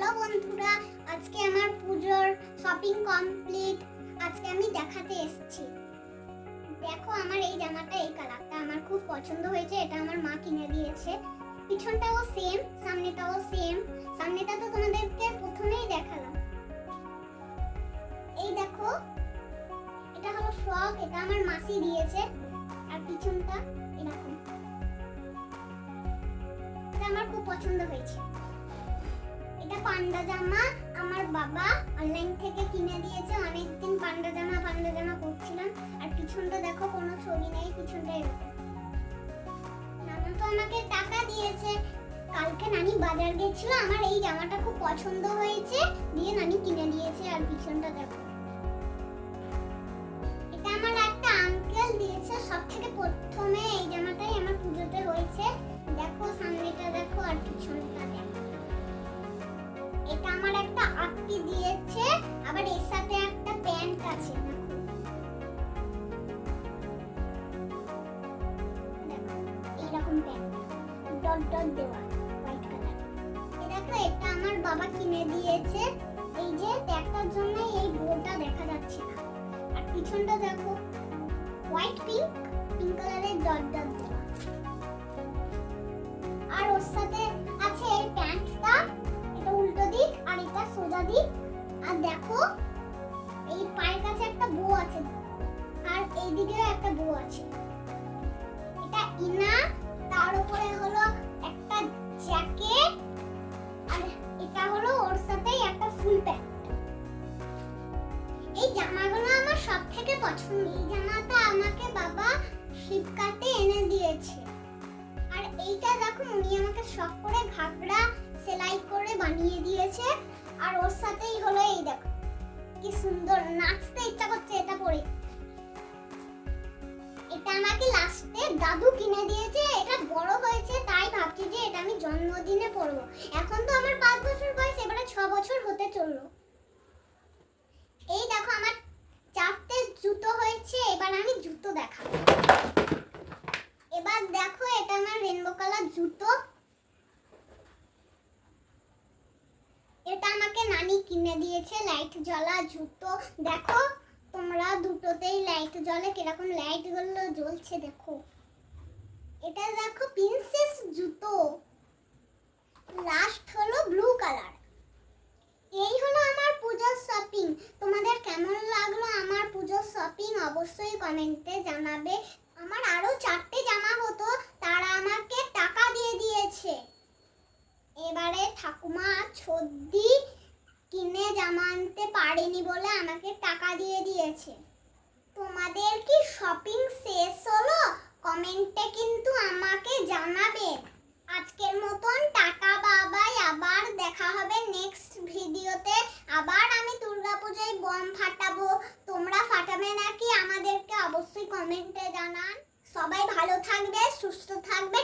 Hello বন্ধুরা, আজকে আমার পুজোর শপিং কমপ্লিট। আজকে আমি দেখাতে এসেছি। দেখো আমার এই জামাটা, এই কালারটা আমার খুব পছন্দ হয়েছে। এটা আমার মা কিনে দিয়েছে। পিছনটাও সেম, সামনেটাও সেম। সামনেটা তো তোমাদেরকে প্রথমেই দেখালাম। এই দেখো, এটা হলো ফ্রক, এটা আমার মাসি দিয়েছে। আর পিছনটা এরকম। এটা আমার খুব পছন্দ হয়েছে। এটা পান্ডা জামা, আমার বাবা অনলাইন থেকে কিনে দিয়েছে। অনেকদিন পান্ডা জামা পরছিলাম। আর পিছনটা দেখো, কোনো ছবি নেই, পিছনটা এরকম। নানা তো আমাকে টাকা দিয়েছে। কালকে নানি বাজার গেছিল, আমার এই জামাটা খুব পছন্দ হয়েছে, দিয়ে নানি কিনে দিয়েছে। আর পিছনটা দেখো, এটা আমার একটা আঙ্কেল দিয়েছে। সবথেকে প্রথমে এই জামাটাই আমার পুজোতে হয়েছে। দেখো সামনেটা দেখো, আর পিছনটা দেখো। এটা আমার একটা আত্মী দিয়েছে, আবার এর সাথে একটা প্যান্ট আছে। দেখো এইরকম প্যান্ট, ডট ডট দেওয়া, হোয়াইট কালার। দেখো এটা আমার বাবা কিনে দিয়েছে। এই যে ট্যাগটার জন্য এই বোটা দেখা যাচ্ছে না। আর পিছনটা দেখো, হোয়াইট পিঙ্ক কালারের ডট ডট দেওয়া। আর ওর সাথে আছে এই প্যান্টটা, এটা উল্টো দিক আর এটা সোজা দিক। আর দেখো এই পায়ের কাছে একটা বো আছে, আর এই দিকেও একটা বো আছে। এটা ইনা, তার উপরে হলো একটা জ্যাকেট, আর এটা হলো ওর সাথেই একটা ফুল প্যান্ট। এই জামাগুলো আমার সবথেকে পছন্দ। এই জামাটা আমাকে বাবা ফ্লিপকার্টে এনে দিয়েছে। আর এইটা দেখো, উনি আমাকে শখ করে ঘাগরা সেলাই করে বানিয়ে দিয়েছে। আর ওর সাথেই হলো এই দেখো, কি সুন্দর, নাচতে ইচ্ছা করছে এটা পরে। এটা আমাকে লাস্টে দাদু কিনে দিয়েছে। এটা বড় হয়েছে, তাই ভাবছি যে এটা আমি জন্মদিনে পরবো। এখন তো আমার 5 বছর বয়স, এবারে 6 বছর হতে চললো। এই দেখো আমার 4টে জুতো হয়েছে। এবার আমি জুতো দেখাবো। এবার দেখো, এটা আমার রেইনবো কালার জুতো। এটা আমাকে নানি কিনে দিয়েছে, লাইট জ্বলা জুতো। দেখো তোমরা, দুটোতেই লাইট জ্বলে, কিরকম লাইট গুলো জ্বলছে দেখো। এটা দেখো প্রিন্সেস জুতো। লাস্ট হলো ব্লু কালার। এই হলো আমার পূজার শপিং। তোমাদের কেমন লাগলো আমার পূজার শপিং অবশ্যই কমেন্টে জানাবে। আমার আরো 4টে জামা হতো, তারা আমাকে টাকা দিয়ে দিয়েছে। এবারে ঠাকুমা ছদ্দি কিনে জামা আনতে পারেনি বলে আমাকে টাকা দিয়ে দিয়েছে। তোমাদের কি শপিং শেষ হলো? কমেন্টে কিন্তু আমাকে জানাবে। আজকের মতন টাটা, বাবাই। আবার দেখা হবে নেক্সট ভিডিওতে। আবার আমি দুর্গাপূজায় বম ফাটাবো। তোমরা ফাটাবে নাকি আমাদেরকে অবশ্যই কমেন্টে জানান। সবাই ভালো থাকবে, সুস্থ থাকবে।